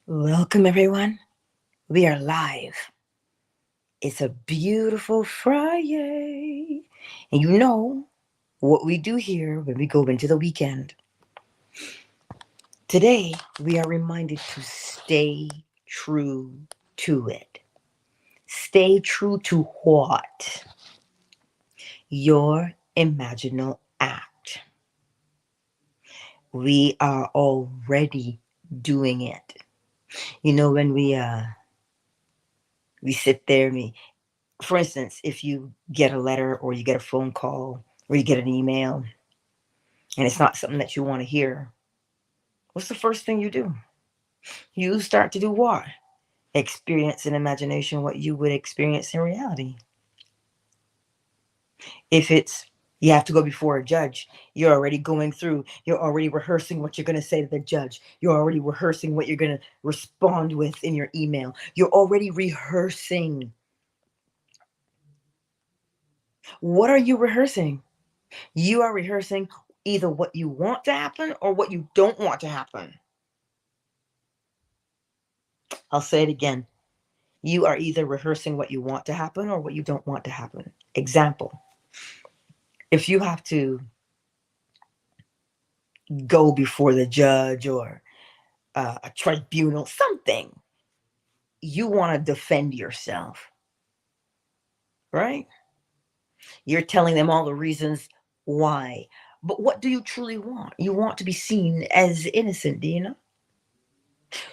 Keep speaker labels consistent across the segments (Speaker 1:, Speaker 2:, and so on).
Speaker 1: Welcome, everyone. We are live. It's a beautiful Friday. And you know what we do here when we go into the weekend. Today, we are reminded to stay true to it. Stay true to what? Your imaginal act. We are already doing it. You know, when we sit there and for instance, if you get a letter or you get a phone call or you get an email and it's not something that you want to hear, what's the first thing you do? You start to do what? Experience in imagination what you would experience in reality. If it's you have to go before a judge, you're already going through, you're already rehearsing what you're going to say to the judge. You're already rehearsing what you're going to respond with in your email. You're already rehearsing. What are you rehearsing? You are rehearsing either what you want to happen or what you don't want to happen. I'll say it again. You are either rehearsing what you want to happen or what you don't want to happen. Example, if you have to go before the judge or a tribunal, something, you want to defend yourself, right? You're telling them all the reasons why. But what do you truly want? You want to be seen as innocent, do you know?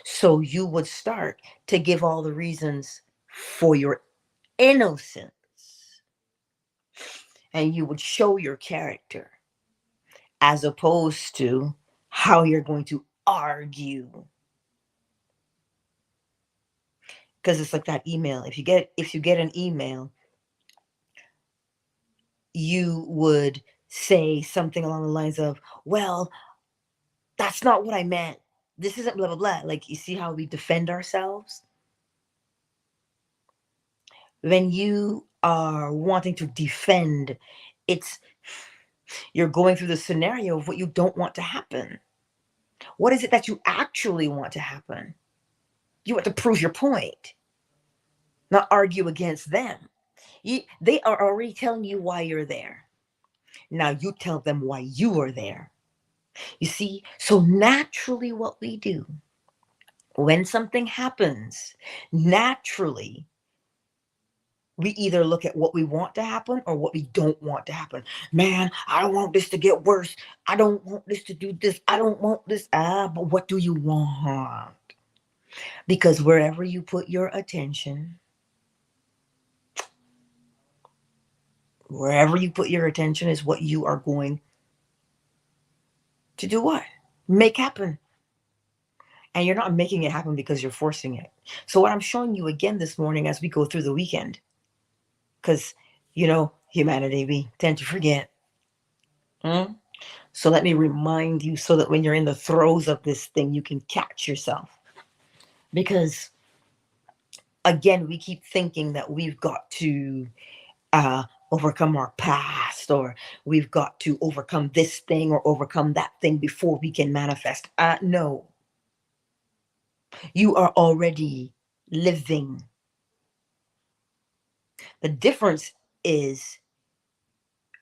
Speaker 1: So you would start to give all the reasons for your innocence, and you would show your character as opposed to how you're going to argue. Because it's like that email. If you get an email, you would say something along the lines of, well, that's not what I meant. This isn't blah blah blah. Like, you see how we defend ourselves? When you are wanting to defend, it's you're going through the scenario of what you don't want to happen. What is it that you actually want to happen? You want to prove your point, not argue against them. They are already telling you why you're there. Now you tell them why you are there. You see, so naturally, what we do when something happens, naturally, we either look at what we want to happen or what we don't want to happen. Man, I don't want this to get worse. I don't want this to do this. I don't want this. But what do you want? Because wherever you put your attention, wherever you put your attention is what you are going to do what? Make happen. And you're not making it happen because you're forcing it. So what I'm showing you again this morning as we go through the weekend, because, humanity, we tend to forget. So let me remind you so that when you're in the throes of this thing, you can catch yourself. Because again, we keep thinking that we've got to overcome our past, or we've got to overcome this thing or overcome that thing before we can manifest. No, you are already living. The difference is,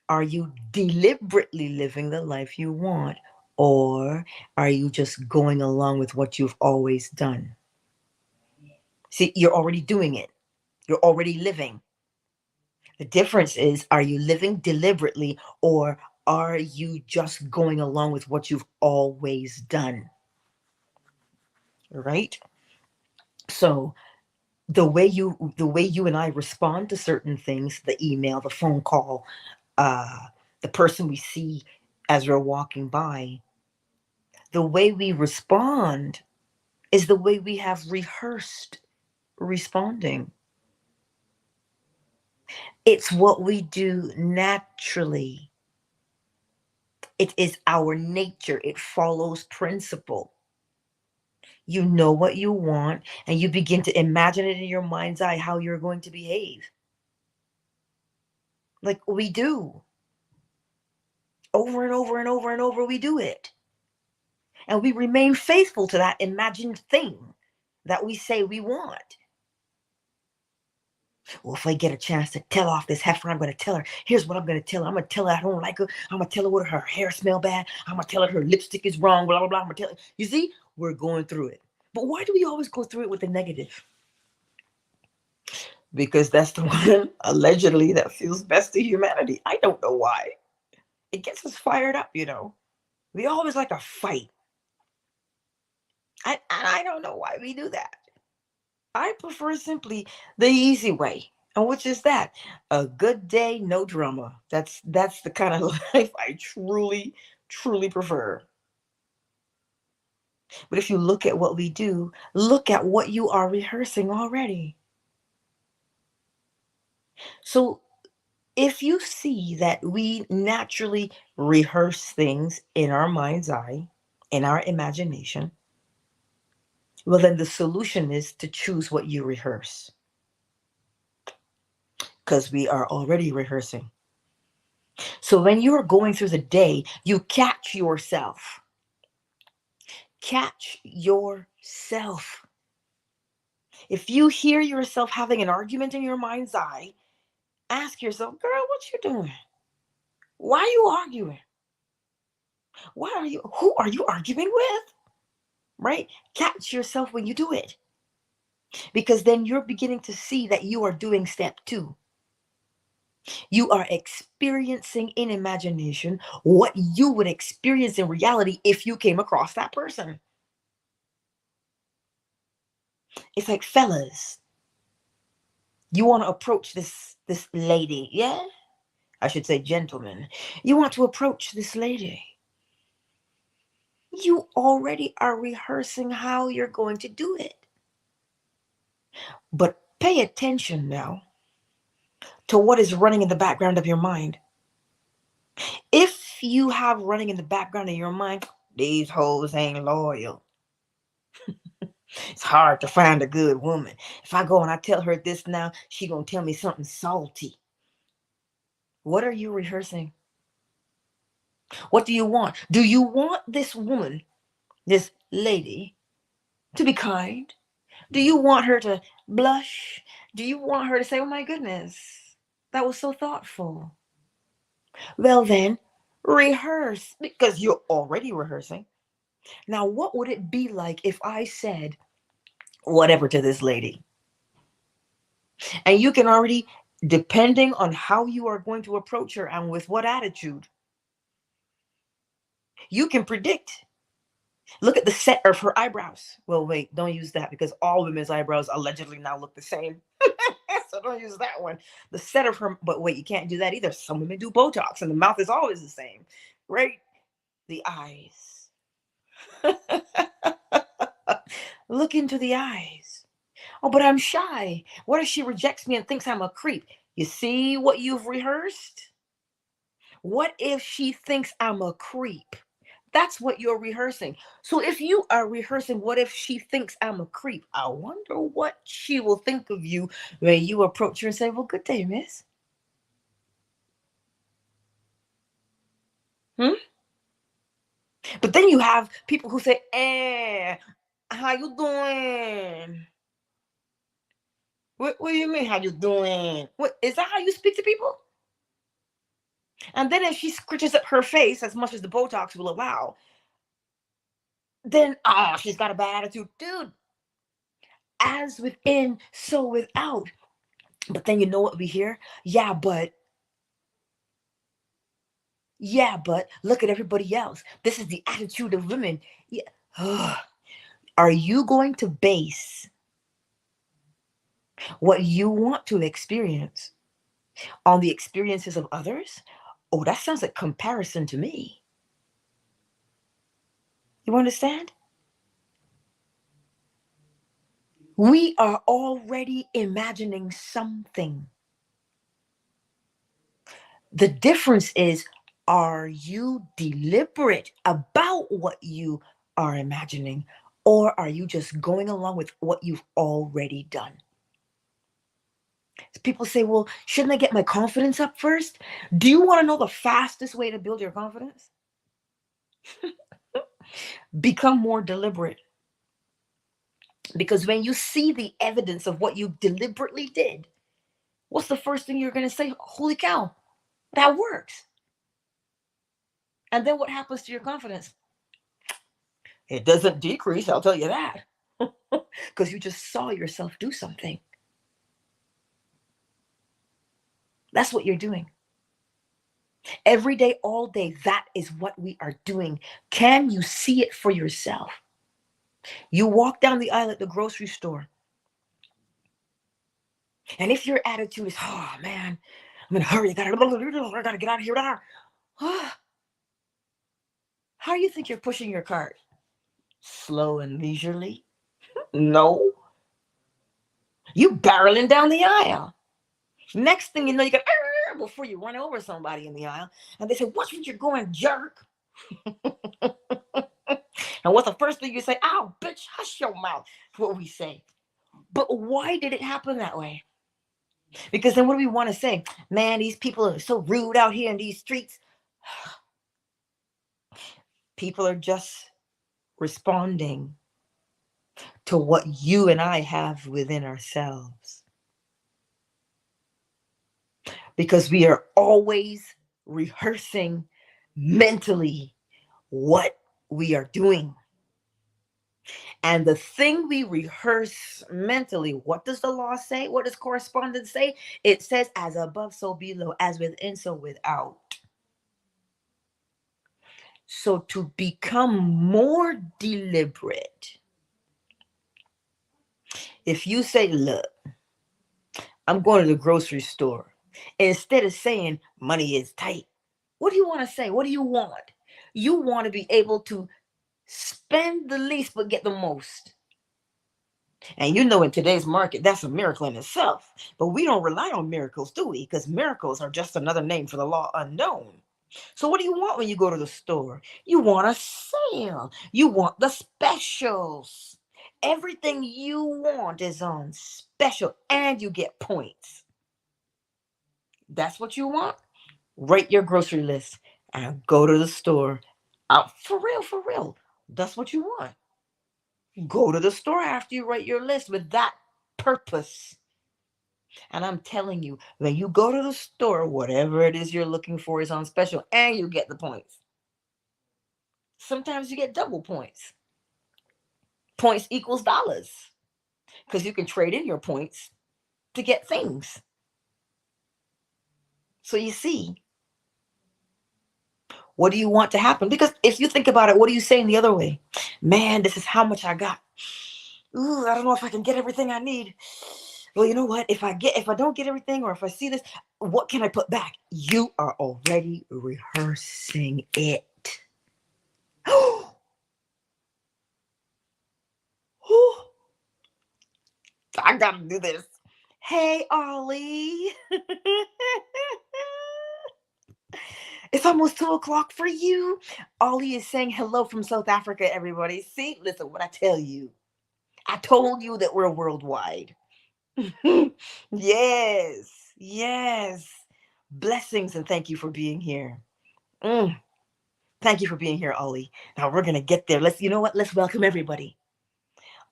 Speaker 1: are you deliberately living the life you want, or are you just going along with what you've always done? See, you're already doing it. You're already living. The difference is, are you living deliberately, or are you just going along with what you've always done? Right? So the way you and I respond to certain things, the email, the phone call, the person we see as we're walking by, the way we respond is the way we have rehearsed responding. It's what we do naturally. It is our nature. It follows principle. You know what you want, and you begin to imagine it in your mind's eye how you're going to behave. Like we do. Over and over and over and over, we do it. And we remain faithful to that imagined thing. that we say we want. Well, if I get a chance to tell off this heifer, I'm going to tell her. Here's what I'm going to tell her. I'm going to tell her I don't like her. I'm going to tell her what her hair smell bad. I'm going to tell her lipstick is wrong, blah, blah, blah. I'm going to tell her. You see, we're going through it. But why do we always go through it with the negative? Because that's the one, allegedly, that feels best to humanity. I don't know why. It gets us fired up, you know. We always like a fight. I don't know why we do that. I prefer simply the easy way. And which is that? A good day, no drama. That's the kind of life I truly, truly prefer. But if you look at what we do, look at what you are rehearsing already. So if you see that we naturally rehearse things in our mind's eye, in our imagination, well, then the solution is to choose what you rehearse. Because we are already rehearsing. So when you are going through the day, you catch yourself. Catch yourself. If you hear yourself having an argument in your mind's eye, ask yourself, girl, what you doing? Why are you arguing? Who are you arguing with? Right? Catch yourself when you do it. Because then you're beginning to see that you are doing step 2. You are experiencing in imagination what you would experience in reality if you came across that person. It's like, fellas, you want to approach this lady, yeah? I should say gentlemen. You want to approach this lady. You already are rehearsing how you're going to do it. But pay attention now to what is running in the background of your mind. If you have running in the background of your mind, these hoes ain't loyal. It's hard to find a good woman. If I go and I tell her this now, she gonna tell me something salty. What are you rehearsing? What do you want? Do you want this woman, this lady, to be kind? Do you want her to blush? Do you want her to say, oh my goodness, that was so thoughtful? Well then, rehearse, because you're already rehearsing. Now, what would it be like if I said whatever to this lady? And you can already, depending on how you are going to approach her and with what attitude, you can predict. Look at the set of her eyebrows. Well, wait, don't use that because all women's eyebrows allegedly now look the same. So don't use that one. The set of her, but wait, you can't do that either. Some women do Botox and the mouth is always the same, right? The eyes. Look into the eyes. Oh, but I'm shy. What if she rejects me and thinks I'm a creep? You see what you've rehearsed? What if she thinks I'm a creep? That's what you're rehearsing. So if you are rehearsing, what if she thinks I'm a creep? I wonder what she will think of you when you approach her and say, well, good day, miss. But then you have people who say, how you doing? What do you mean, how you doing? What, is that how you speak to people? And then if she scratches up her face as much as the Botox will allow, then, she's got a bad attitude. Dude, as within, so without. But then you know what we hear? Yeah, but look at everybody else. This is the attitude of women. Yeah. Are you going to base what you want to experience on the experiences of others? Oh, that sounds like comparison to me. You understand? We are already imagining something. The difference is, are you deliberate about what you are imagining, or are you just going along with what you've already done? People say, well, shouldn't I get my confidence up first? Do you want to know the fastest way to build your confidence? Become more deliberate. Because when you see the evidence of what you deliberately did, what's the first thing you're going to say? Holy cow, that works. And then what happens to your confidence? It doesn't decrease, I'll tell you that. Because you just saw yourself do something. That's what you're doing. Every day, all day, that is what we are doing. Can you see it for yourself? You walk down the aisle at the grocery store, and if your attitude is, oh man, I'm in a hurry, I gotta get out of here. How do you think you're pushing your cart? Slow and leisurely? No. You barreling down the aisle. Next thing you know, you got before you run over somebody in the aisle, and they say, "Watch where you're going, jerk." And what's the first thing you say? "Ow, bitch, hush your mouth." That's what we say. But why did it happen that way? Because then what do we want to say? Man, these people are so rude out here in these streets. People are just responding to what you and I have within ourselves. Because we are always rehearsing mentally what we are doing. And the thing we rehearse mentally, what does the law say? What does correspondence say? It says, as above, so below, as within, so without. So to become more deliberate, if you say, look, I'm going to the grocery store, instead of saying money is tight, what do you want to say? What do you want? You want to be able to spend the least but get the most. And you know, in today's market, that's a miracle in itself. But we don't rely on miracles, do we? Because miracles are just another name for the law unknown. So what do you want when you go to the store? You want a sale. You want the specials. Everything you want is on special, and you get points. That's what you want? Write your grocery list and go to the store. Out for real, for real. That's what you want. Go to the store after you write your list with that purpose. And I'm telling you, when you go to the store, whatever it is you're looking for is on special, and you get the points. Sometimes you get double points. Points equals dollars, because you can trade in your points to get things. So you see, what do you want to happen? Because if you think about it, what are you saying the other way? Man, this is how much I got. Ooh, I don't know if I can get everything I need. Well, you know what? If I don't get everything, or if I see this, what can I put back? You are already rehearsing it. I gotta do this. Hey, Ollie. It's almost 2 o'clock for you. Ollie is saying hello from South Africa, everybody. See, listen, what I tell you. I told you that we're worldwide. Yes, yes. Blessings, and thank you for being here. Thank you for being here, Ollie. Now we're gonna get there. You know what? Let's welcome everybody.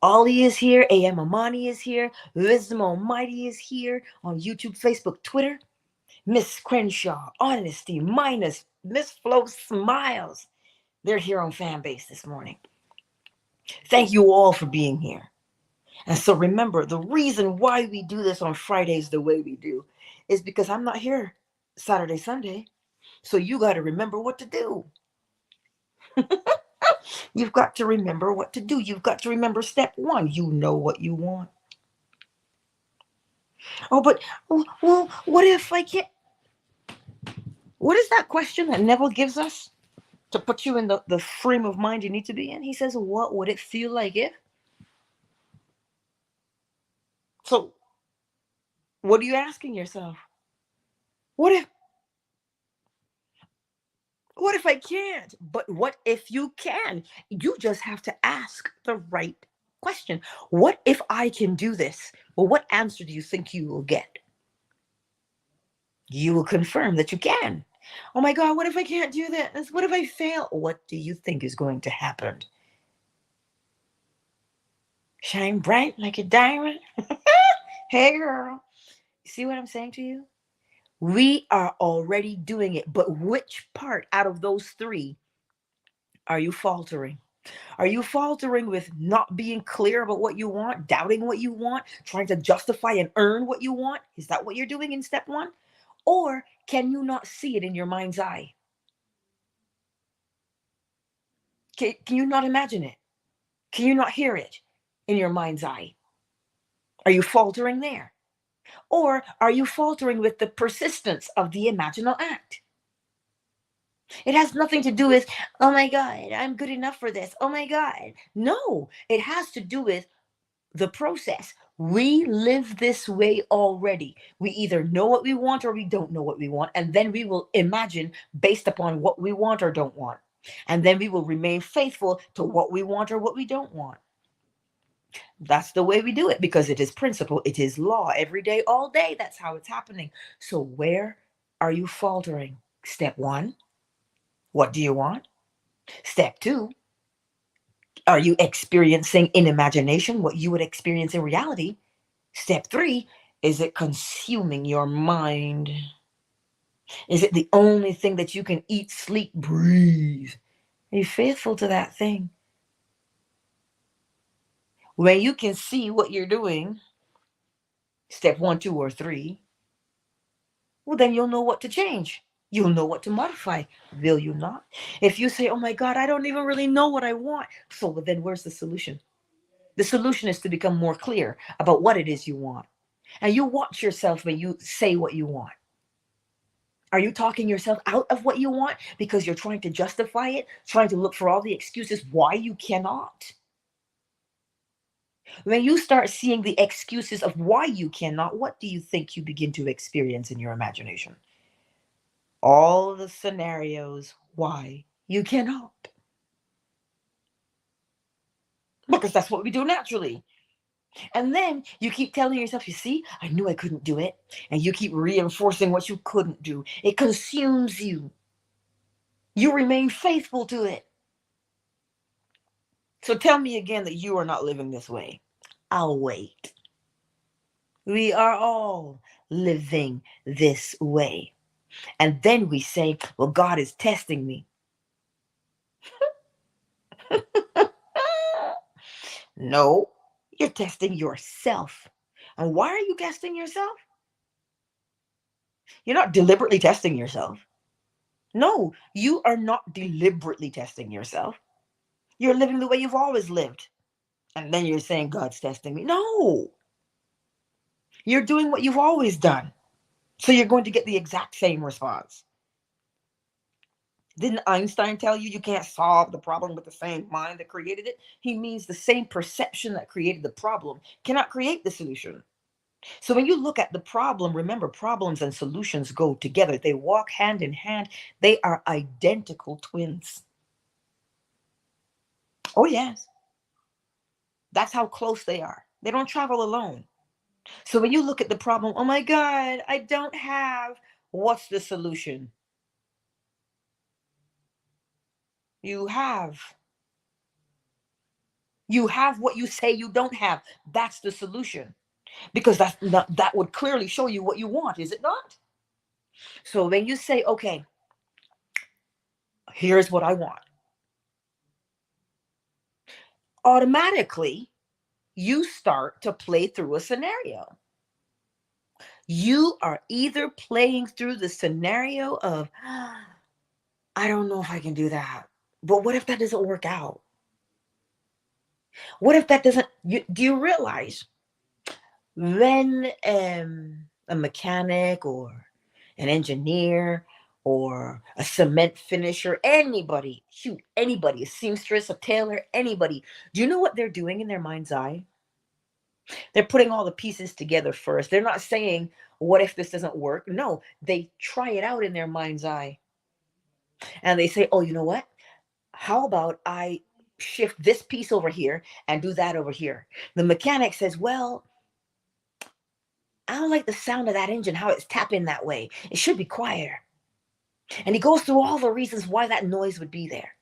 Speaker 1: Ollie is here. A.M. Amani is here. Wisdom Almighty is here on YouTube, Facebook, Twitter. Miss Crenshaw, Honesty, Minus, Miss Flo Smiles. They're here on Fanbase this morning. Thank you all for being here. And so remember, the reason why we do this on Fridays the way we do is because I'm not here Saturday, Sunday. So you got to remember what to do. You've got to remember what to do. You've got to remember step one. You know what you want. Oh, but, well, what if I can't? What is that question that Neville gives us to put you in the frame of mind you need to be in? He says, what would it feel like if? So, what are you asking yourself? What if I can't? But what if you can? You just have to ask the right question. What if I can do this? Well, what answer do you think you will get? You will confirm that you can. Oh my God, what if I can't do this? What if I fail? What do you think is going to happen? Shine bright like a diamond. Hey, girl. See what I'm saying to you? We are already doing it. But which part out of those three are you faltering? Are you faltering with not being clear about what you want, doubting what you want, trying to justify and earn what you want? Is that what you're doing in step one? Or can you not see it in your mind's eye? Can you not imagine it? Can you not hear it in your mind's eye? Are you faltering there? Or are you faltering with the persistence of the imaginal act? It has nothing to do with, oh my God, I'm good enough for this. Oh my God. No, it has to do with the process. We live this way already. We either know what we want or we don't know what we want. And then we will imagine based upon what we want or don't want. And then we will remain faithful to what we want or what we don't want. That's the way we do it because it is principle. It is law every day, all day. That's how it's happening. So where are you faltering? Step one, what do you want? Step two, are you experiencing in imagination what you would experience in reality? Step three, is it consuming your mind? Is it the only thing that you can eat, sleep, breathe? Are you faithful to that thing? When you can see what you're doing, step one, two, or three, well, then you'll know what to change. You'll know what to modify, will you not? If you say, oh my God, I don't even really know what I want. So then where's the solution? The solution is to become more clear about what it is you want. And you watch yourself when you say what you want. Are you talking yourself out of what you want because you're trying to justify it, trying to look for all the excuses why you cannot? When you start seeing the excuses of why you cannot, what do you think you begin to experience in your imagination? All the scenarios why you cannot. Because that's what we do naturally. And then you keep telling yourself, you see, I knew I couldn't do it. And you keep reinforcing what you couldn't do. It consumes you. You remain faithful to it. So tell me again that you are not living this way. I'll wait. We are all living this way. And then we say, well, God is testing me. No, you're testing yourself. And why are you testing yourself? You're not deliberately testing yourself. No, you are not deliberately testing yourself. You're living the way you've always lived. And then you're saying, God's testing me. No, you're doing what you've always done. So you're going to get the exact same response. Didn't Einstein tell you you can't solve the problem with the same mind that created it? He means the same perception that created the problem cannot create the solution. So when you look at the problem, remember problems and solutions go together. They walk hand in hand. They are identical twins. Oh, yes. That's how close they are. They don't travel alone. So when you look at the problem, oh my God, I don't have, what's the solution? You have. You have what you say you don't have. That's the solution. Because that would clearly show you what you want, is it not? So when you say, okay, here's what I want, automatically you start to play through a scenario. You are either playing through the scenario of, I don't know if I can do that. But what if that doesn't work out? What if that doesn't, do you realize when a mechanic or an engineer or a cement finisher, anybody, shoot, anybody, a seamstress, a tailor, anybody, do you know what they're doing in their mind's eye? They're putting all the pieces together first. They're not saying, what if this doesn't work? No, they try it out in their mind's eye. And they say, oh, you know what? How about I shift this piece over here and do that over here? The mechanic says, well, I don't like the sound of that engine, how it's tapping that way. It should be quieter. And he goes through all the reasons why that noise would be there.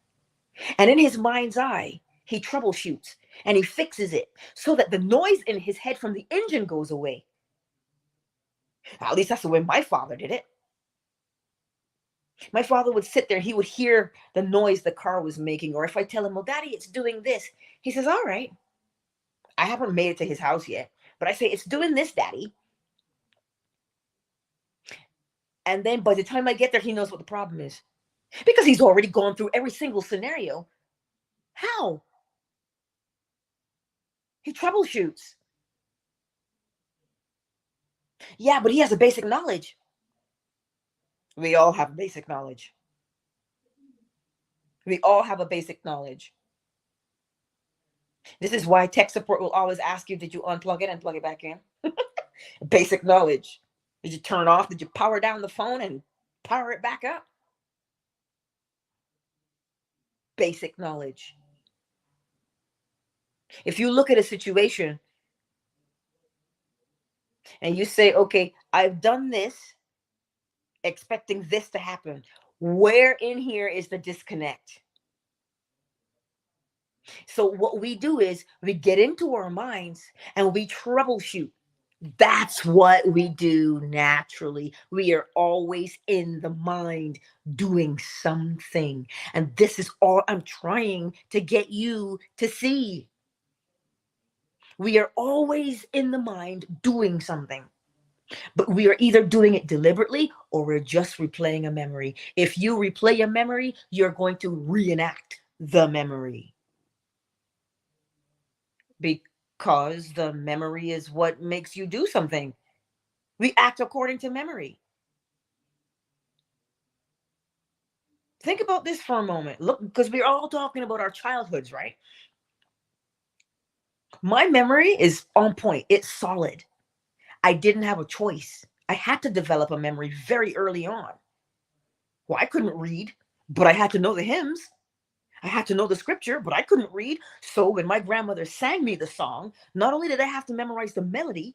Speaker 1: And in his mind's eye, he troubleshoots and he fixes it so that the noise in his head from the engine goes away. At least that's the way my father did it. My father would sit there, he would hear the noise the car was making, or if I tell him, well, Daddy, it's doing this, he says, all right. I haven't made it to his house yet, but I say, it's doing this, Daddy. And then by the time I get there, he knows what the problem is. Because he's already gone through every single scenario. How? He troubleshoots. Yeah, but he has a basic knowledge. We all have basic knowledge. We all have a basic knowledge. This is why tech support will always ask you, did you unplug it and plug it back in? Basic knowledge. Did you turn off? Did you power down the phone and power it back up? Basic knowledge. If you look at a situation and you say, okay, I've done this, expecting this to happen, where in here is the disconnect? So what we do is we get into our minds and we troubleshoot. That's what we do naturally. We are always in the mind doing something. And this is all I'm trying to get you to see. We are always in the mind doing something. But we are either doing it deliberately or we're just replaying a memory. If you replay a memory, you're going to reenact the memory. Because the memory is what makes you do something. We act according to memory. Think about this for a moment. Look, because we're all talking about our childhoods, right? My memory is on point. It's solid. I didn't have a choice. I had to develop a memory very early on. Well, I couldn't read, but I had to know the hymns. I had to know the scripture, but I couldn't read. So when my grandmother sang me the song, not only did I have to memorize the melody,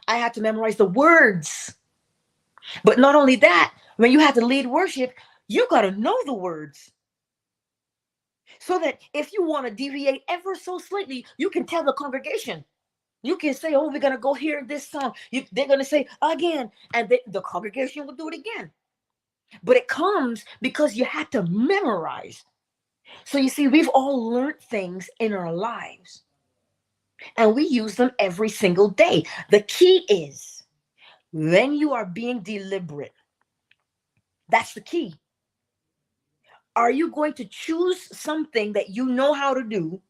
Speaker 1: I had to memorize the words. But not only that, when you had to lead worship, you got to know the words. So that if you want to deviate ever so slightly, you can tell the congregation. You can say, oh, we're going to go hear this song. They're going to say again, and the congregation will do it again. But it comes because you had to memorize. So you see, we've all learned things in our lives, and we use them every single day. The key is when you are being deliberate, that's the key. Are you going to choose something that you know how to do?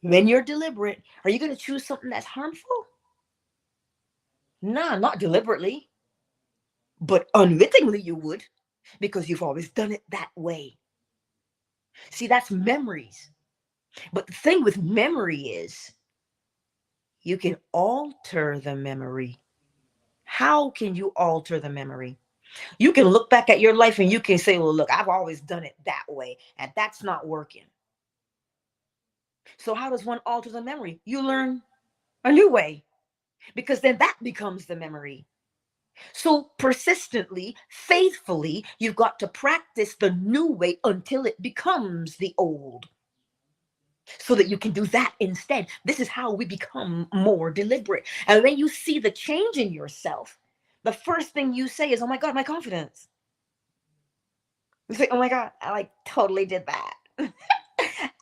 Speaker 1: When you're deliberate, are you going to choose something that's harmful? Nah, not deliberately. But unwittingly you would, because you've always done it that way. See, that's memories. But the thing with memory is you can alter the memory. How can you alter the memory? You can look back at your life and you can say, well, look, I've always done it that way, and that's not working. So how does one alter the memory? You learn a new way, because then that becomes the memory. So persistently, faithfully, you've got to practice the new way until it becomes the old, so that you can do that instead. This is how we become more deliberate. And when you see the change in yourself, the first thing you say is, oh my God, my confidence. You say, oh my God, I totally did that.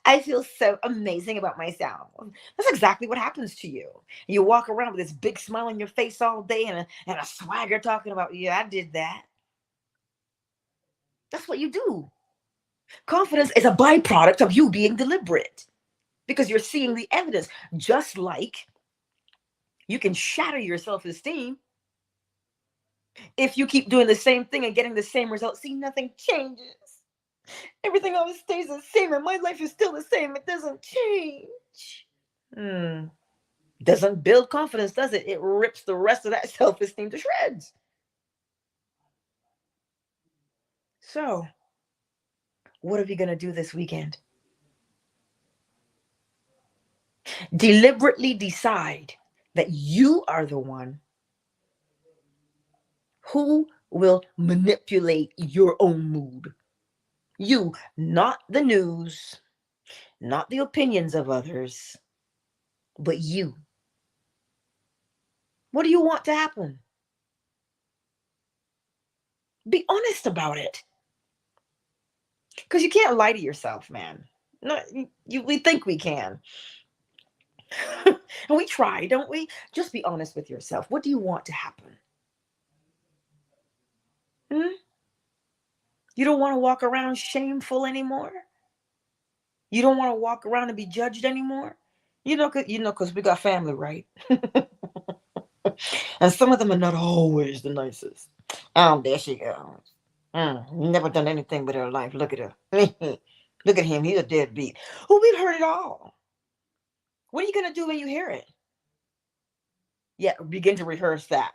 Speaker 1: I feel so amazing about myself. That's exactly what happens to you. You walk around with this big smile on your face all day and a swagger talking about, yeah, I did that. That's what you do. Confidence is a byproduct of you being deliberate, because you're seeing the evidence. Just like you can shatter your self-esteem if you keep doing the same thing and getting the same result. See, nothing changes. Everything always stays the same, and my life is still the same. It doesn't change. Doesn't build confidence, does it? It rips the rest of that self-esteem to shreds. So, what are we going to do this weekend? Deliberately decide that you are the one who will manipulate your own mood. You, not the news, not the opinions of others, but you. What do you want to happen? Be honest about it. Because you can't lie to yourself, man. No, we think we can. And we try, don't we? Just be honest with yourself. What do you want to happen? Hmm? You don't want to walk around shameful anymore? You don't want to walk around and be judged anymore? Because we got family, right? And some of them are not always the nicest. There she goes. Never done anything with her life. Look at her. Look at him. He's a deadbeat. Oh, we've heard it all. What are you going to do when you hear it? Yeah, begin to rehearse that.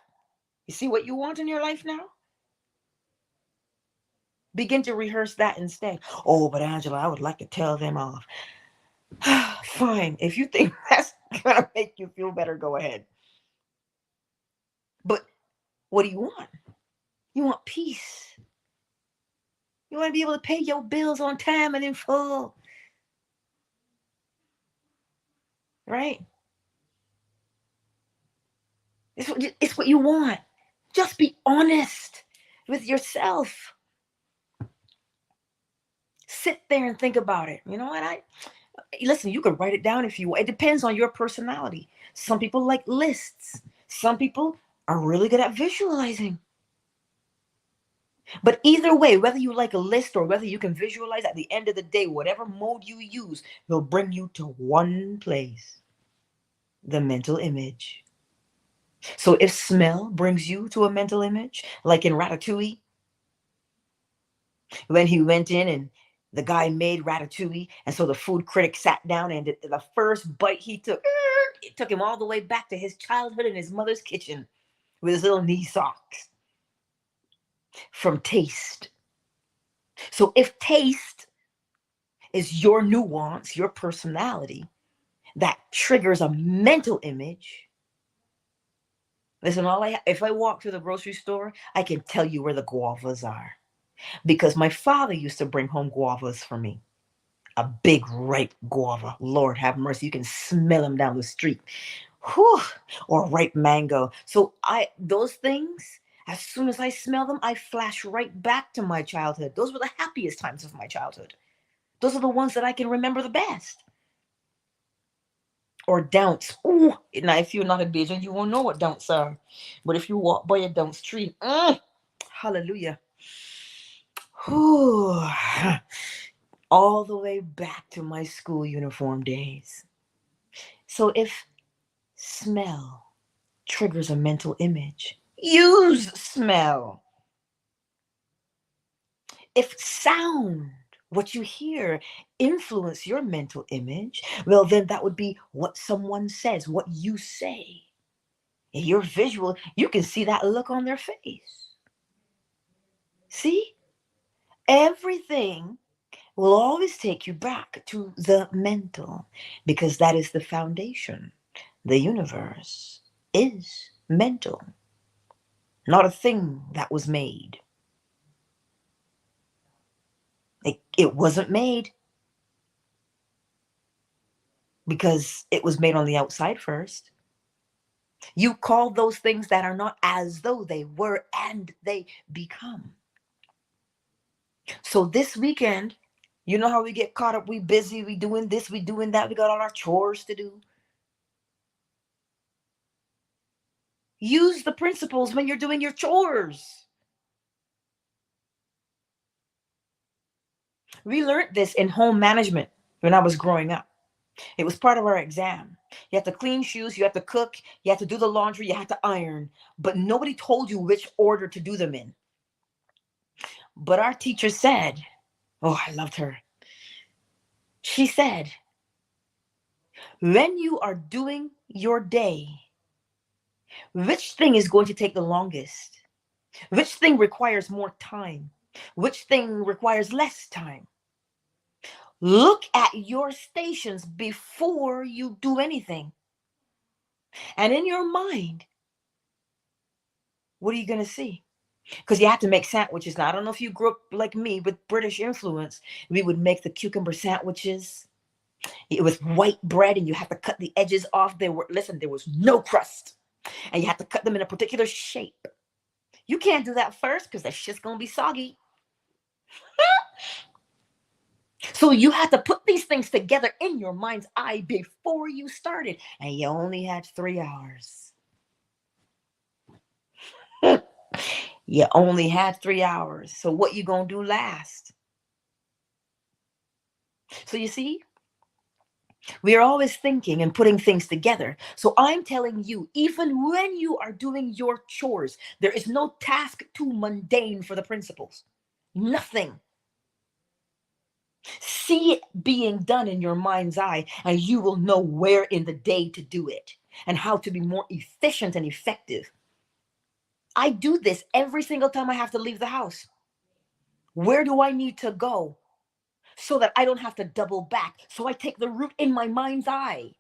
Speaker 1: You see what you want in your life now? Begin to rehearse that instead. Oh, but Angela, I would like to tell them off. Fine. If you think that's going to make you feel better, go ahead. But what do you want? You want peace. You want to be able to pay your bills on time and in full. Right? It's what you want. Just be honest with yourself. Sit there and think about it. You know what? Listen, you can write it down if you want. It depends on your personality. Some people like lists. Some people are really good at visualizing. But either way, whether you like a list or whether you can visualize, at the end of the day, whatever mode you use will bring you to one place: the mental image. So if smell brings you to a mental image, like in Ratatouille, when he went in and the guy made ratatouille, and so the food critic sat down, and the first bite he took, it took him all the way back to his childhood in his mother's kitchen with his little knee socks from taste. So if taste is your nuance, your personality, that triggers a mental image. Listen, if I walk to the grocery store, I can tell you where the guavas are, because my father used to bring home guavas for me. A big ripe guava. Lord have mercy. You can smell them down the street. Whew. Or ripe mango. So those things, as soon as I smell them, I flash right back to my childhood. Those were the happiest times of my childhood. Those are the ones that I can remember the best. Or dounce. Ooh. Now, if you're not a Bajan, you won't know what dounce are. But if you walk by a dounce tree, hallelujah. Whew. All the way back to my school uniform days. So if smell triggers a mental image, use smell. If sound, what you hear, influence your mental image, well, then that would be what someone says, what you say. In your visual, you can see that look on their face. See? Everything will always take you back to the mental, because that is the foundation. The universe is mental, not a thing that was made. It wasn't made because it was made on the outside first. You call those things that are not as though they were, and they become. So this weekend, you know how we get caught up, we busy, we doing this, we doing that, we got all our chores to do. Use the principles when you're doing your chores. We learned this in home management when I was growing up. It was part of our exam. You have to clean shoes, you have to cook, you have to do the laundry, you have to iron, but nobody told you which order to do them in. But our teacher said, oh, I loved her. She said, when you are doing your day, which thing is going to take the longest? Which thing requires more time? Which thing requires less time? Look at your stations before you do anything. And in your mind, what are you going to see? Because you had to make sandwiches. Now, I don't know if you grew up like me with British influence. We would make the cucumber sandwiches. It was white bread, and you have to cut the edges off. There was no crust. And you have to cut them in a particular shape. You can't do that first because that shit's going to be soggy. So you had to put these things together in your mind's eye before you started. And you only had 3 hours. You only had 3 hours. So what you going to do last? So you see, we are always thinking and putting things together. So I'm telling you, even when you are doing your chores, there is no task too mundane for the principles. Nothing. See it being done in your mind's eye, and you will know where in the day to do it and how to be more efficient and effective. I do this every single time I have to leave the house. Where do I need to go so that I don't have to double back? So I take the route in my mind's eye.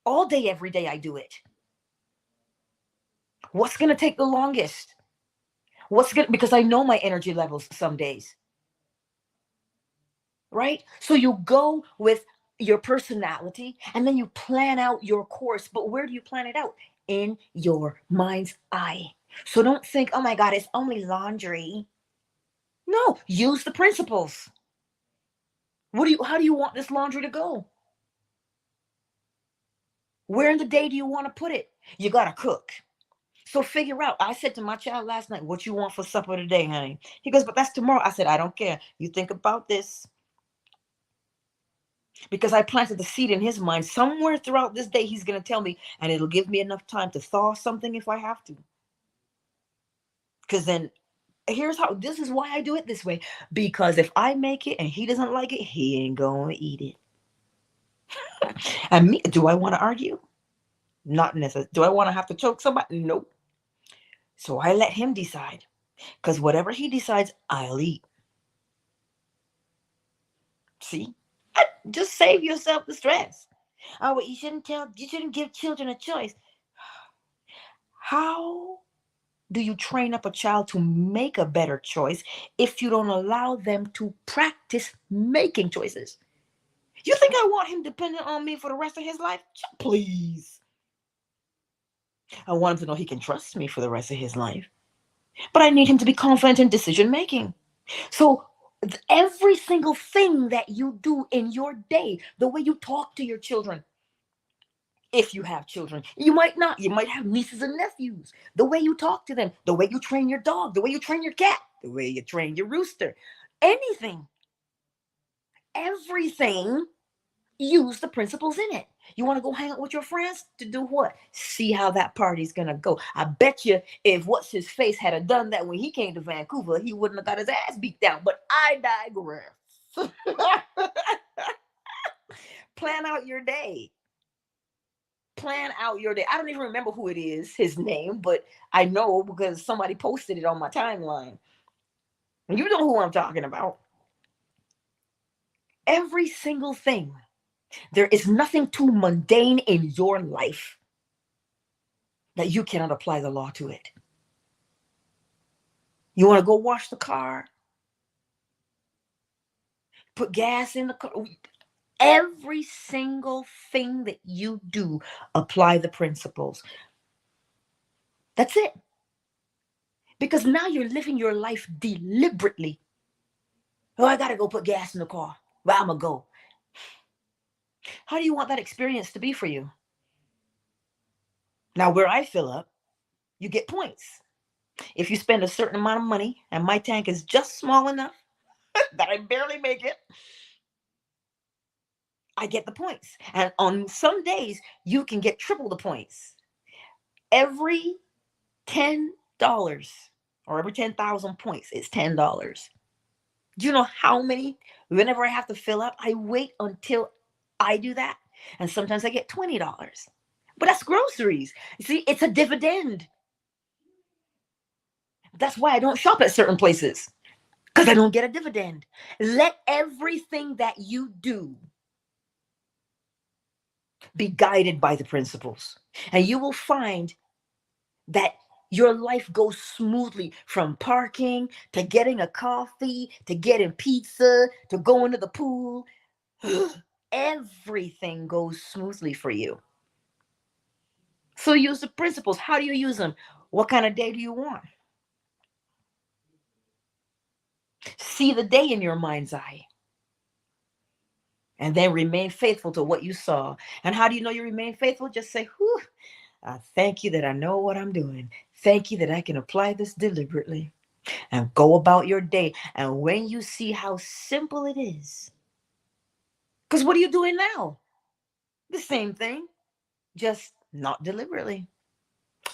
Speaker 1: All day, every day, I do it. What's going to take the longest? Because I know my energy levels some days. Right? So you go with your personality and then you plan out your course. But where do you plan it out? In your mind's eye. So don't think, oh my God, it's only laundry. No, use the principles. How do you want this laundry to go? Where in the day do you want to put it? You got to cook. So figure out. I said to my child last night, what you want for supper today, honey? He goes, but that's tomorrow. I said, I don't care. You think about this. Because I planted the seed in his mind. Somewhere throughout this day, he's going to tell me, and it'll give me enough time to thaw something if I have to. Because then, this is why I do it this way. Because if I make it and he doesn't like it, he ain't going to eat it. And me, do I want to argue? Not necessarily. Do I want to have to choke somebody? Nope. So I let him decide. Because whatever he decides, I'll eat. See? Just save yourself the stress. Oh, well, you shouldn't give children a choice. How do you train up a child to make a better choice if you don't allow them to practice making choices? You think I want him dependent on me for the rest of his life? Please. I want him to know he can trust me for the rest of his life. But I need him to be confident in decision making. So every single thing that you do in your day, the way you talk to your children, if you have children, you might not, you might have nieces and nephews, the way you talk to them, the way you train your dog, the way you train your cat, the way you train your rooster, anything, everything, use the principles in it. You want to go hang out with your friends to do what? See how that party's gonna go. I bet you if what's his face had done that when he came to Vancouver, he wouldn't have got his ass beat down. But I digress. Plan out your day. Plan out your day. I don't even remember who it is, his name, but I know because somebody posted it on my timeline. You know who I'm talking about. Every single thing. There is nothing too mundane in your life that you cannot apply the law to it. You want to go wash the car? Put gas in the car? Every single thing that you do, apply the principles. That's it. Because now you're living your life deliberately. Oh, I got to go put gas in the car. Well, I'm going to go. How do you want that experience to be for you? Now, where I fill up, you get points. If you spend a certain amount of money, and my tank is just small enough that I barely make it, I get the points. And on some days, you can get triple the points. Every $10 or every 10,000 points is $10. Do you know how many? Whenever I have to fill up, I wait until I do that. And sometimes I get $20. But that's groceries. You see, it's a dividend. That's why I don't shop at certain places. Because I don't get a dividend. Let everything that you do be guided by the principles. And you will find that Your life goes smoothly from parking to getting a coffee to getting pizza to going to the pool. Everything goes smoothly for you. So use the principles. How do you use them? What kind of day do you want? See the day in your mind's eye. And then remain faithful to what you saw. And how do you know you remain faithful? Just say, whew, I thank you that I know what I'm doing. Thank you that I can apply this deliberately. And go about your day. And when you see how simple it is, because what are you doing now? The same thing, just not deliberately.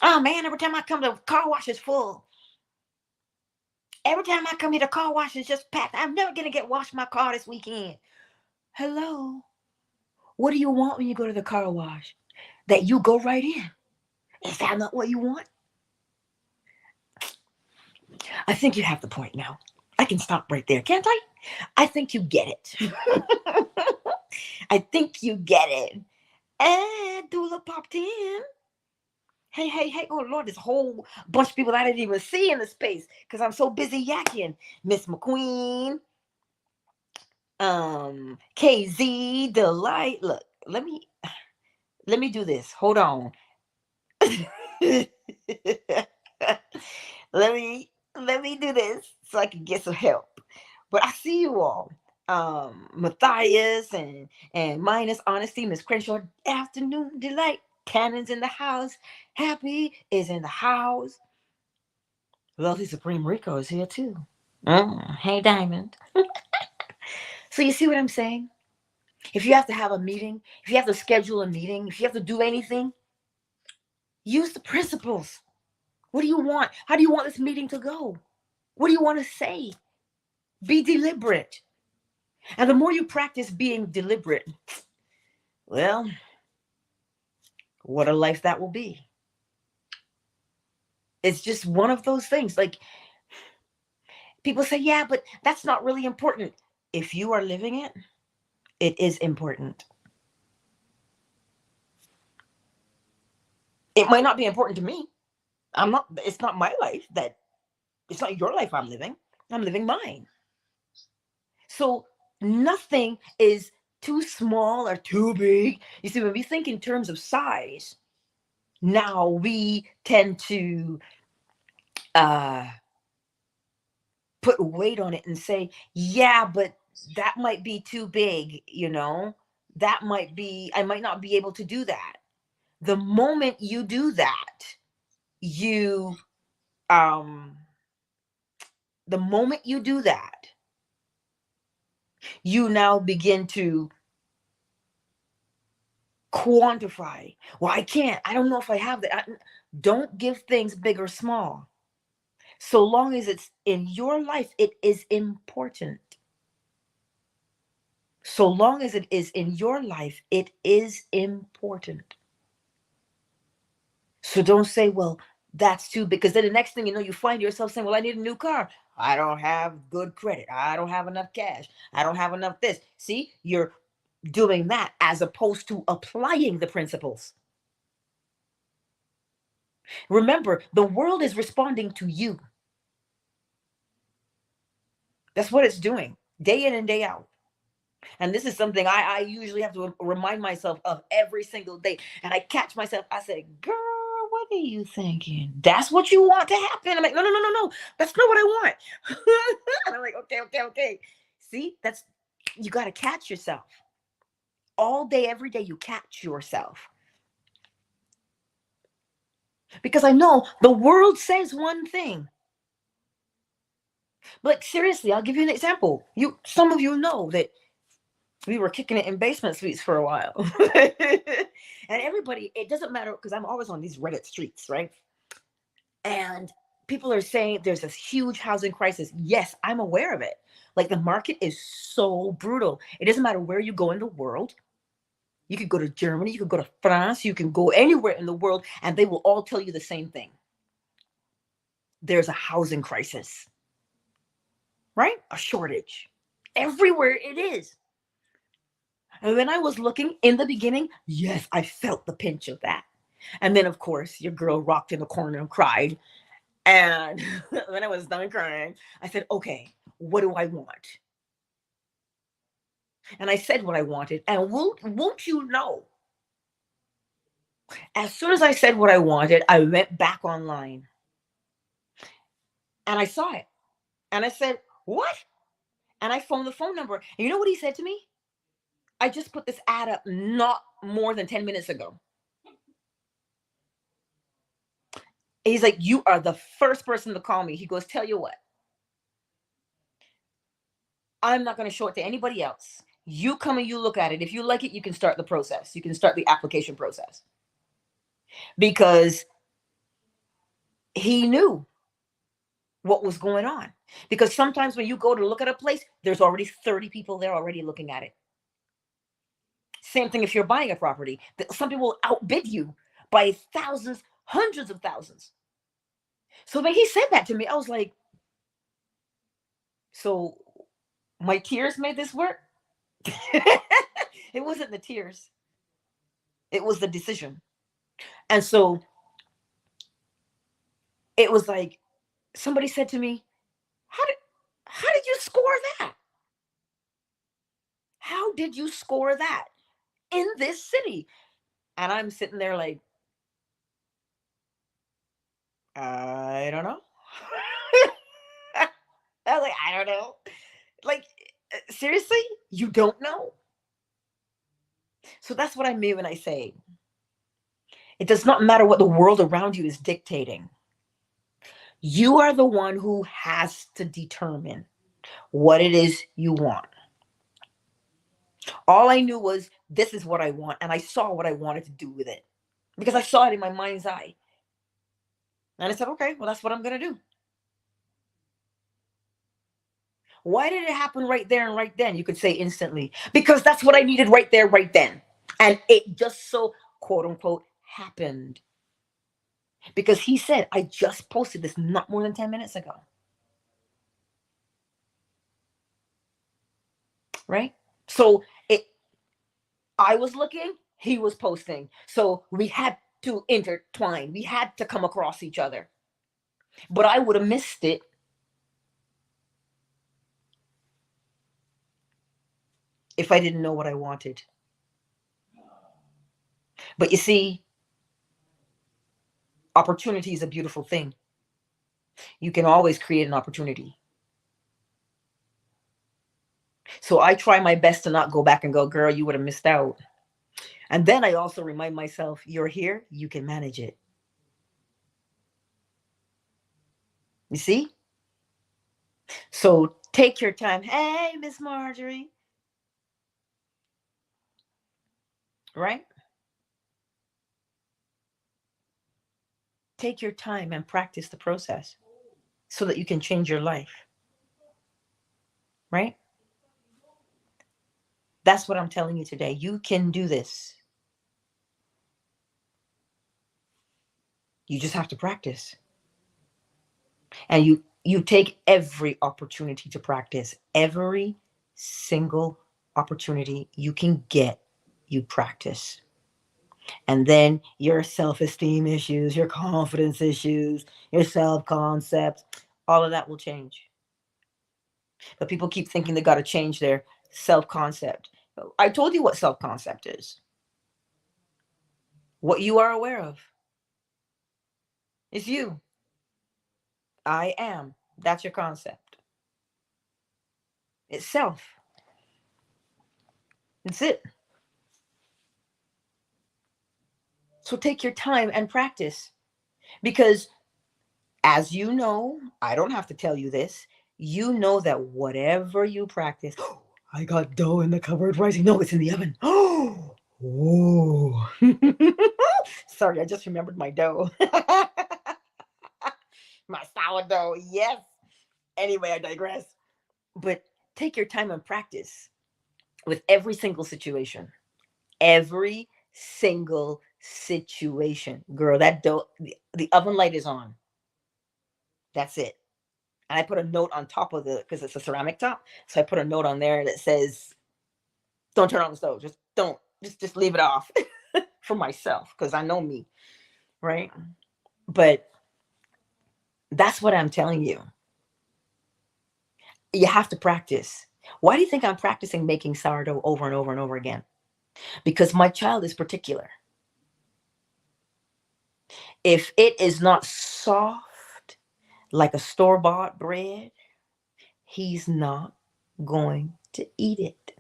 Speaker 1: Oh man, every time I come, the car wash is full. Every time I come here, the car wash is just packed. I'm never going to get washed my car this weekend. Hello? What do you want when you go to the car wash? That you go right in. Is that not what you want? I think you have the point now. I can stop right there, can't I? I think you get it. I think you get it. And Dula popped in. Hey, hey, hey. Oh, Lord, there's a whole bunch of people I didn't even see in the space because I'm so busy yakking. Miss McQueen, KZ, Delight. Look, let me do this. Hold on. let me do this so I can get some help. But I see you all. Matthias and Minus Honesty, Miss Crenshaw, Afternoon Delight, Cannon's in the house, Happy is in the house. Wealthy Supreme Rico is here too. Hey Diamond. So you see what I'm saying? If you have to have a meeting, if you have to schedule a meeting, if you have to do anything, use the principles. What do you want? How do you want this meeting to go? What do you want to say? Be deliberate. And the more you practice being deliberate, well, what a life that will be. It's just one of those things. Like people say, yeah, but that's not really important. If you are living it, it is important. It might not be important to me. It's not my life it's not your life I'm living. I'm living mine. So nothing is too small or too big. You see, when we think in terms of size, now we tend to put weight on it and say, yeah, but that might be too big, that might be, I might not be able to do that. The moment you do that, you, the moment you do that, you now begin to quantify. Well, I don't know if I have that. Don't give things big or small. So long as it's in your life, it is important. So long as it is in your life, it is important. So don't say, well, that's too, because then the next thing you know, you find yourself saying, well, I need a new car. I don't have good credit. I don't have enough cash. I don't have enough this. See, you're doing that as opposed to applying the principles. Remember, the world is responding to you. That's what it's doing day in and day out. And this is something I usually have to remind myself of every single day. And I catch myself, I say, girl, what are you thinking? That's what you want to happen? I'm like, no, no, no, no, no. That's not what I want. And I'm like, okay. See, you got to catch yourself. All day, every day, you catch yourself. Because I know the world says one thing. But seriously, I'll give you an example. Some of you know that we were kicking it in basement suites for a while. And everybody, it doesn't matter, because I'm always on these Reddit streets, right? And people are saying there's this huge housing crisis. Yes, I'm aware of it. Like, the market is so brutal. It doesn't matter where you go in the world. You could go to Germany, you could go to France, you can go anywhere in the world, and they will all tell you the same thing. There's a housing crisis, right? A shortage. Everywhere it is. And when I was looking in the beginning, yes, I felt the pinch of that. And then, of course, your girl rocked in the corner and cried. And when I was done crying, I said, okay, what do I want? And I said what I wanted. And won't you know, as soon as I said what I wanted, I went back online and I saw it. And I said, what? And I phoned the phone number. And you know what he said to me? I just put this ad up not more than 10 minutes ago. He's like, you are the first person to call me. He goes, tell you what, I'm not going to show it to anybody else. You come and you look at it. If you like it, you can start the process. You can start the application process. Because he knew what was going on. Because sometimes when you go to look at a place, there's already 30 people there already looking at it. Same thing if you're buying a property. Some people will outbid you by thousands, hundreds of thousands. So when he said that to me, I was like, so my tears made this work? It wasn't the tears. It was the decision. And so it was like, somebody said to me, how did you score that? How did you score that in this city? And I'm sitting there like, I don't know. I was like, I don't know. Like, seriously? You don't know? So that's what I mean when I say it does not matter what the world around you is dictating. You are the one who has to determine what it is you want. All I knew was this is what I want, and I saw what I wanted to do with it because I saw it in my mind's eye. And I said, okay, well, that's what I'm going to do. Why did it happen right there and right then? You could say instantly, because that's what I needed right there, right then. And it just so, quote unquote, happened. Because he said, I just posted this not more than 10 minutes ago. Right? So I was looking, he was posting. So we had to intertwine. We had to come across each other. But I would have missed it if I didn't know what I wanted. But you see, opportunity is a beautiful thing. You can always create an opportunity. So I try my best to not go back and go, girl, you would have missed out. And then I also remind myself, you're here, you can manage it. You see? So take your time. Hey, Miss Marjorie. Right? Take your time and practice the process so that you can change your life. Right? That's what I'm telling you today. You can do this. You just have to practice. And you take every opportunity to practice. Every single opportunity you can get, you practice. And then your self-esteem issues, your confidence issues, your self-concept, all of that will change. But people keep thinking they got to change their self-concept. I told you what self-concept is. What you are aware of. It's you. I am. That's your concept. It's self. That's it. So take your time and practice. Because as you know, I don't have to tell you this, you know that whatever you practice, I got dough in the cupboard rising. No, it's in the oven. Oh, sorry, I just remembered my dough. My sourdough, yes. Anyway, I digress. But take your time and practice with every single situation. Every single situation. Girl, that dough, the oven light is on. That's it. And I put a note on top of because it's a ceramic top. So I put a note on there that says, don't turn on the stove. Just don't. Just leave it off. for myself because I know me, right? But that's what I'm telling you. You have to practice. Why do you think I'm practicing making sourdough over and over and over again? Because my child is particular. If it is not soft like a store-bought bread, he's not going to eat it.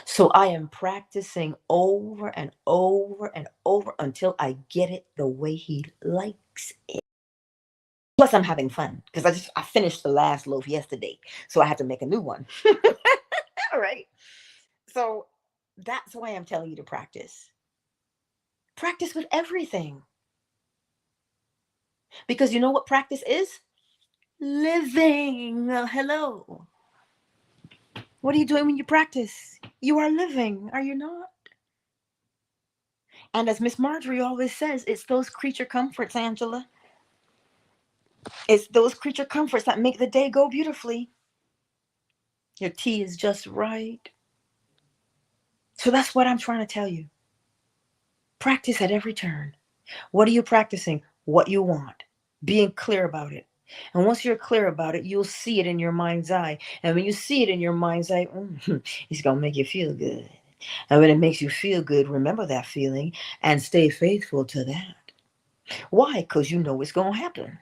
Speaker 1: So I am practicing over and over and over until I get it the way he likes it. Plus, I'm having fun because I finished the last loaf yesterday, so I had to make a new one. All right. So that's why I'm telling you to practice. Practice with everything. Because you know what practice is? Living. Hello. What are you doing when you practice? You are living, are you not? And as Miss Marjorie always says, it's those creature comforts, Angela. It's those creature comforts that make the day go beautifully. Your tea is just right. So that's what I'm trying to tell you. Practice at every turn. What are you practicing? What you want. Being clear about it. And once you're clear about it, you'll see it in your mind's eye. And when you see it in your mind's eye, it's going to make you feel good. And when it makes you feel good, remember that feeling and stay faithful to that. Why? Because you know it's going to happen.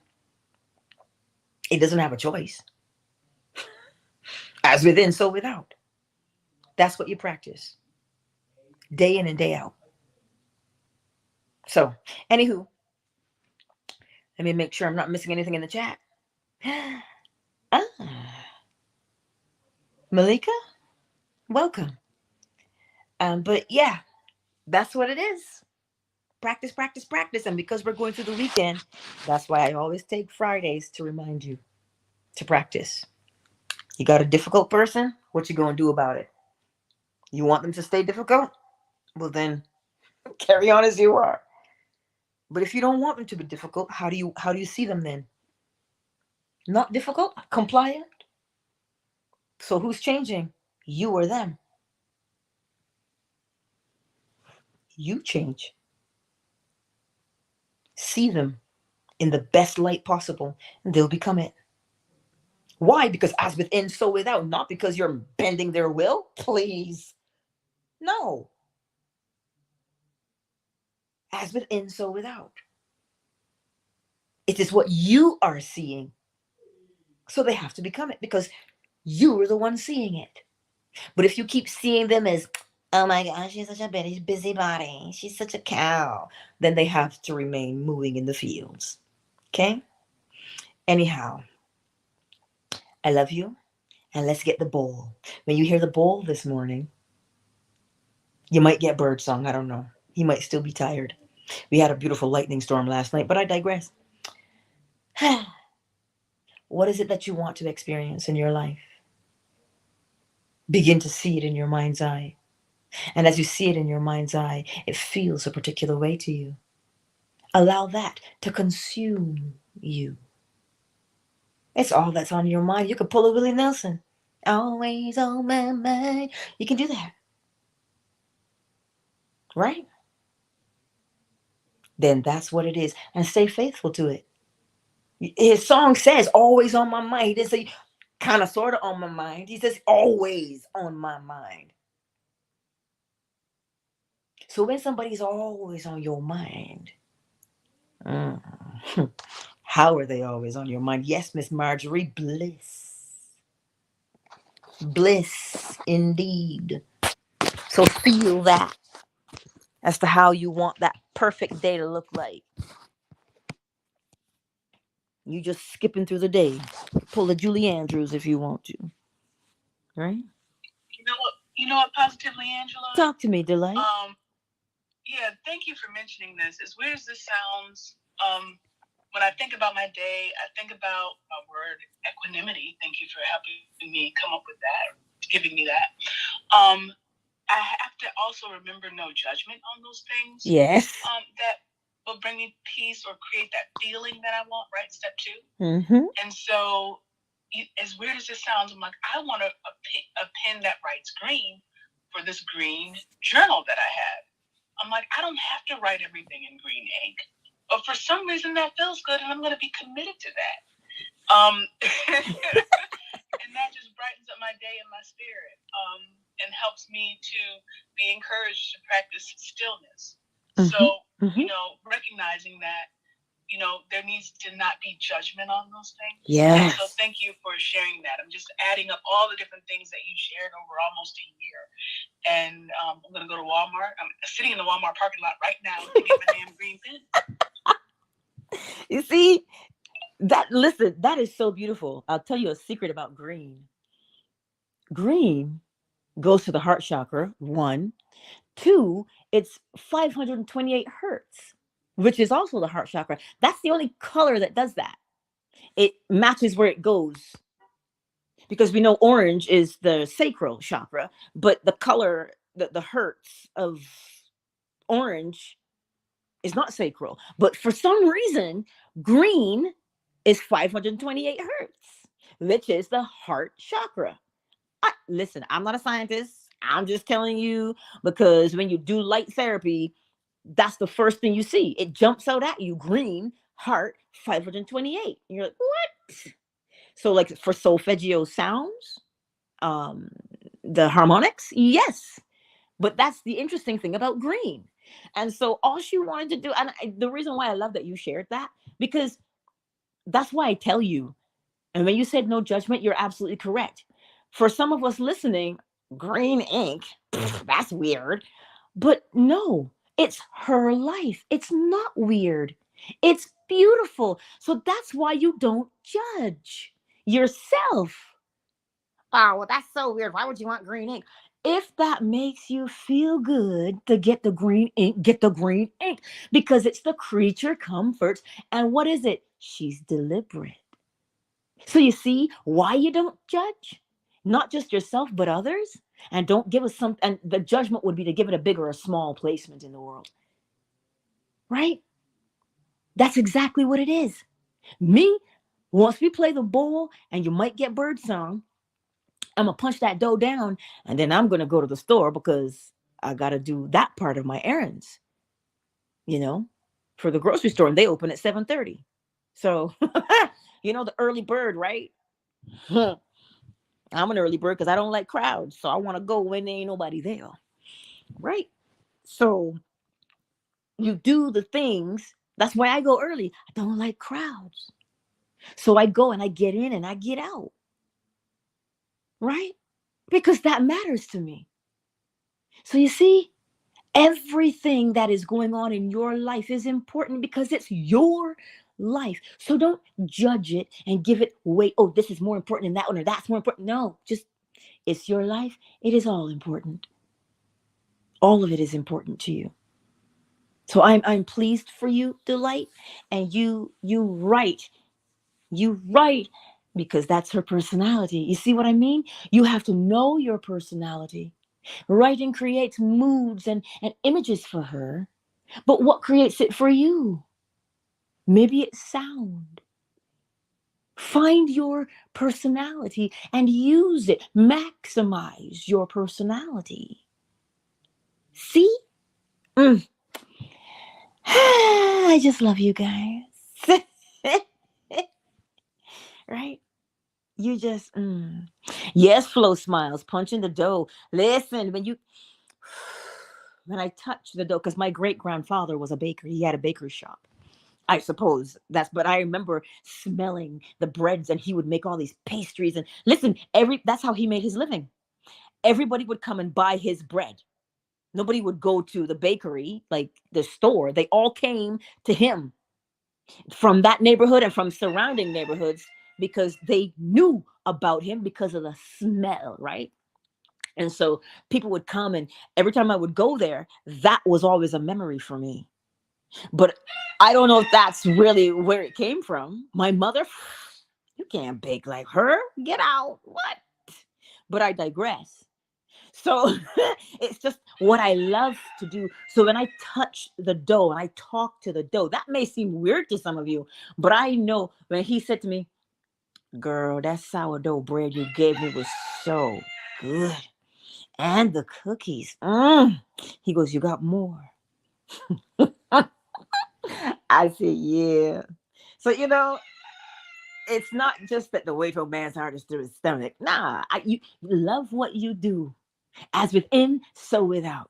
Speaker 1: It doesn't have a choice. As within, so without. That's what you practice. Day in and day out. So, anywho, let me make sure I'm not missing anything in the chat. Ah, Malika, welcome. But yeah, that's what it is. Practice, practice, practice. And because we're going through the weekend, that's why I always take Fridays to remind you to practice. You got a difficult person? What you going to do about it? You want them to stay difficult? Well, then carry on as you are. But if you don't want them to be difficult, how do you see them then? Not difficult, compliant. So who's changing? You or them? You change. See them in the best light possible, and they'll become it. Why? Because as within, so without. Not because you're bending their will. Please. No. As within, so without. It is what you are seeing. So they have to become it because you are the one seeing it. But if you keep seeing them as, oh my gosh, she's such a busybody, she's such a cow, then they have to remain moving in the fields. Okay? Anyhow, I love you. And let's get the bowl. When you hear the bowl this morning, you might get birdsong. I don't know. He might still be tired. We had a beautiful lightning storm last night, but I digress. What is it that you want to experience in your life? Begin to see it in your mind's eye. And as you see it in your mind's eye, it feels a particular way to you. Allow that to consume you. It's all that's on your mind. You could pull a Willie Nelson. Always on my mind. You can do that. Right? Then that's what it is. And stay faithful to it. His song says, always on my mind. He didn't say, kind of, sort of on my mind. He says, always on my mind. So when somebody's always on your mind, how are they always on your mind? Yes, Miss Marjorie, bliss. Bliss, indeed. So feel that as to how you want that perfect day to look like. You just skipping through the day. Pull a Julie Andrews if you want to. Right?
Speaker 2: You know what, positively, Angela?
Speaker 1: Talk to me, Delight.
Speaker 2: Yeah, thank you for mentioning this. As weird as this sounds, when I think about my day, I think about my word equanimity. Thank you for helping me come up with that, giving me that. I have to also remember no judgment on those things.
Speaker 1: Yes.
Speaker 2: That will bring me peace or create that feeling that I want, right? Step 2.
Speaker 1: Mm-hmm.
Speaker 2: And so, as weird as this sounds, I'm like, I want a pen that writes green for this green journal that I had. I'm like, I don't have to write everything in green ink, but for some reason that feels good, and I'm going to be committed to that. And that just brightens up my day and my spirit, and helps me to be encouraged to practice stillness. Mm-hmm. So, recognizing that, there needs to not be judgment on those things.
Speaker 1: Yes.
Speaker 2: So thank you for sharing that. I'm just adding up all the different things that you shared over almost a year. And I'm going to go to Walmart. I'm sitting in the Walmart parking lot right now to get my damn green pen.
Speaker 1: You see, that is so beautiful. I'll tell you a secret about green. Green goes to the heart chakra, 1. 2, it's 528 hertz, which is also the heart chakra. That's the only color that does that. It matches where it goes. Because we know orange is the sacral chakra, but the color, the hertz of orange is not sacral. But for some reason, green is 528 hertz, which is the heart chakra. Listen, I'm not a scientist. I'm just telling you, because when you do light therapy, that's the first thing you see. It jumps out at you, green, heart, 528. And you're like, what? So like for solfeggio sounds, the harmonics, yes. But that's the interesting thing about green. And so all she wanted to do, and the reason why I love that you shared that, because that's why I tell you, and when you said no judgment, you're absolutely correct. For some of us listening, green ink, that's weird. But no, it's her life. It's not weird. It's beautiful. So that's why you don't judge yourself. Oh, well, that's so weird. Why would you want green ink? If that makes you feel good to get the green ink, get the green ink, because it's the creature comforts. And what is it? She's deliberate. So you see why you don't judge? Not just yourself, but others. And don't give us some, and the judgment would be to give it a big or a small placement in the world. Right? That's exactly what it is. Me, once we play the bowl and you might get birdsong, I'm going to punch that dough down, and then I'm going to go to the store because I got to do that part of my errands, for the grocery store, and they open at 7:30. So, the early bird, right? I'm an early bird because I don't like crowds. So I want to go when there ain't nobody there. Right? So you do the things. That's why I go early. I don't like crowds. So I go and I get in and I get out. Right? Because that matters to me. So you see, everything that is going on in your life is important because it's your life. So don't judge it and give it weight. Oh, this is more important than that one, or that's more important. No, just it's your life. It is all important. All of it is important to you. So I'm pleased for you, Delight, and you write because that's her personality. You see what I mean? You have to know your personality. Writing creates moods and images for her. But what creates it for you? Maybe it's sound. Find your personality and use it. Maximize your personality. See? I just love you guys. Right? You just, Yes, Flo smiles, punching the dough. Listen, when I touch the dough, because my great-grandfather was a baker. He had a bakery shop. I suppose but I remember smelling the breads, and he would make all these pastries. And listen, that's how he made his living. Everybody would come and buy his bread. Nobody would go to the bakery, like the store. They all came to him from that neighborhood and from surrounding neighborhoods because they knew about him because of the smell, right? And so people would come, and every time I would go there, that was always a memory for me. But I don't know if that's really where it came from. My mother, you can't bake like her. Get out. What? But I digress. So it's just what I love to do. So when I touch the dough and I talk to the dough, that may seem weird to some of you, but I know when he said to me, girl, that sourdough bread you gave me was so good. And the cookies. He goes, you got more. I said, yeah. So, it's not just that the way to a man's heart is through his stomach. Nah, you love what you do, as within, so without.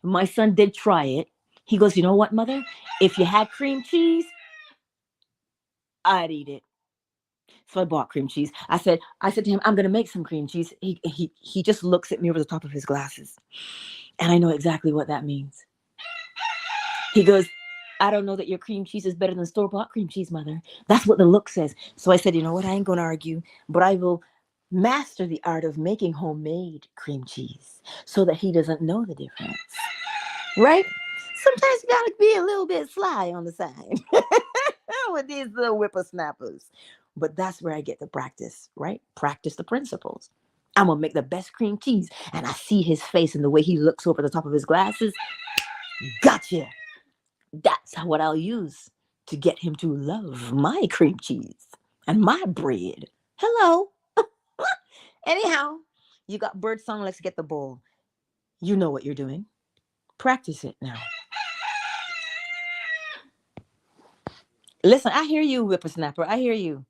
Speaker 1: My son did try it. He goes, you know what, mother? If you had cream cheese, I'd eat it. So I bought cream cheese. I said to him, I'm gonna make some cream cheese. He just looks at me over the top of his glasses. And I know exactly what that means. He goes, I don't know that your cream cheese is better than store-bought cream cheese, mother. That's what the look says. So I said, you know what? I ain't gonna argue, but I will master the art of making homemade cream cheese so that he doesn't know the difference. Right? Sometimes you gotta be a little bit sly on the side with these little whippersnappers. But that's where I get to practice, right? Practice the principles. I'm gonna make the best cream cheese. And I see his face and the way he looks over the top of his glasses. Gotcha. That's what I'll use to get him to love my cream cheese and my bread. Hello. Anyhow, you got birdsong. Let's get the bowl. You know what you're doing. Practice it now. Listen, I hear you, whippersnapper. I hear you.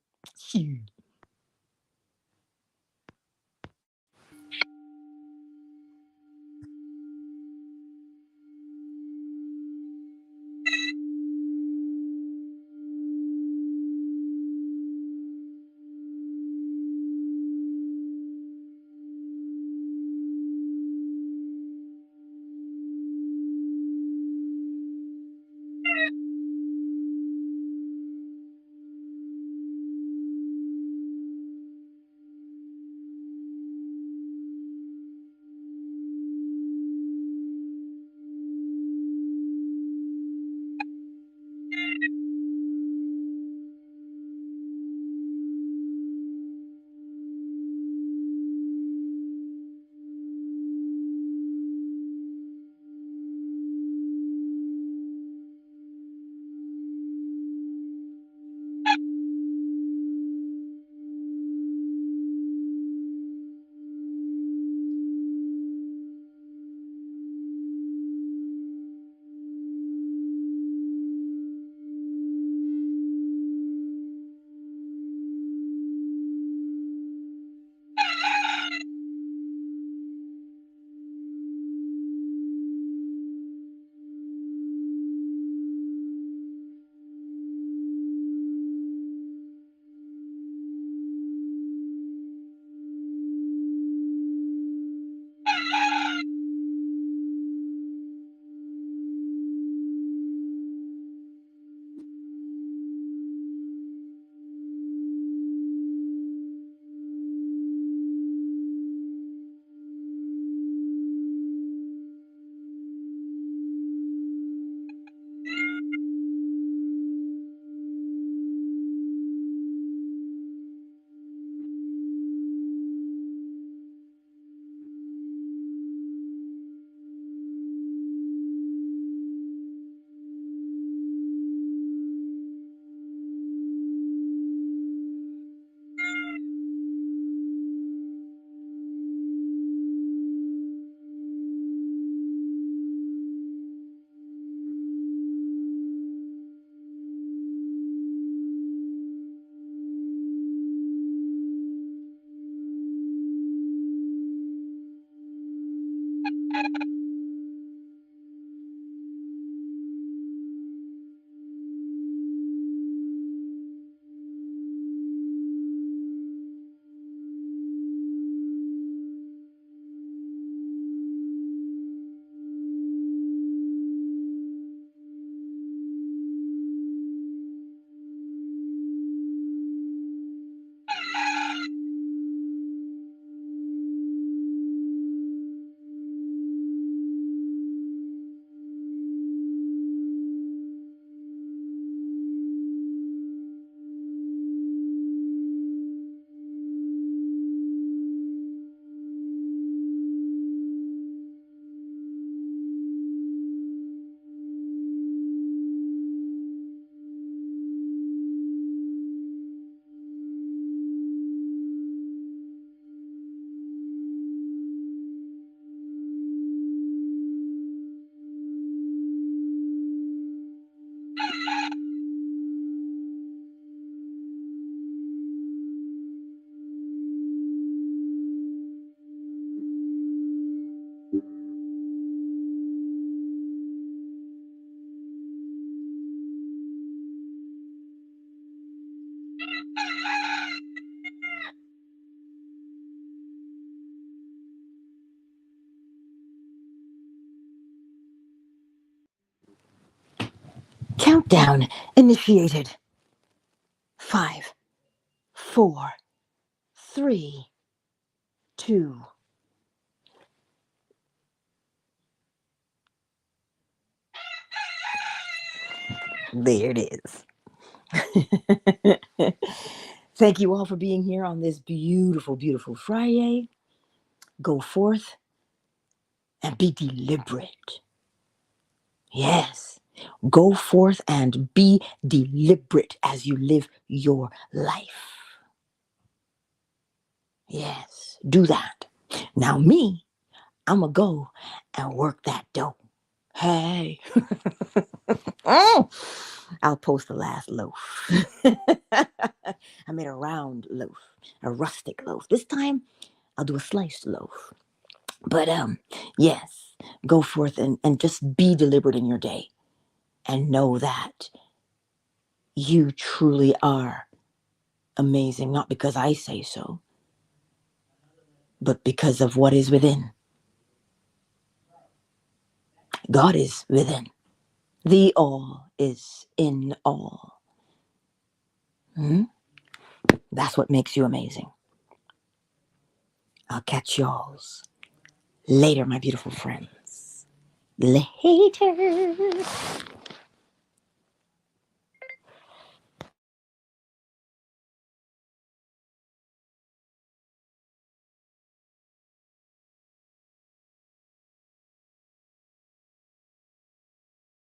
Speaker 1: Countdown initiated. 5, 4, 3, 2. There it is. Thank you all for being here on this beautiful, beautiful Friday. Go forth and be deliberate. Yes. Go forth and be deliberate as you live your life. Yes. Do that. Now, me, I'm going to go and work that dough. Hey. I'll post the last loaf. I made a round loaf, a rustic loaf. This time, I'll do a sliced loaf. But yes, go forth and just be deliberate in your day and know that you truly are amazing, not because I say so, but because of what is within. God is within. The all is in all. That's what makes you amazing. I'll catch y'alls later, my beautiful friends. Later.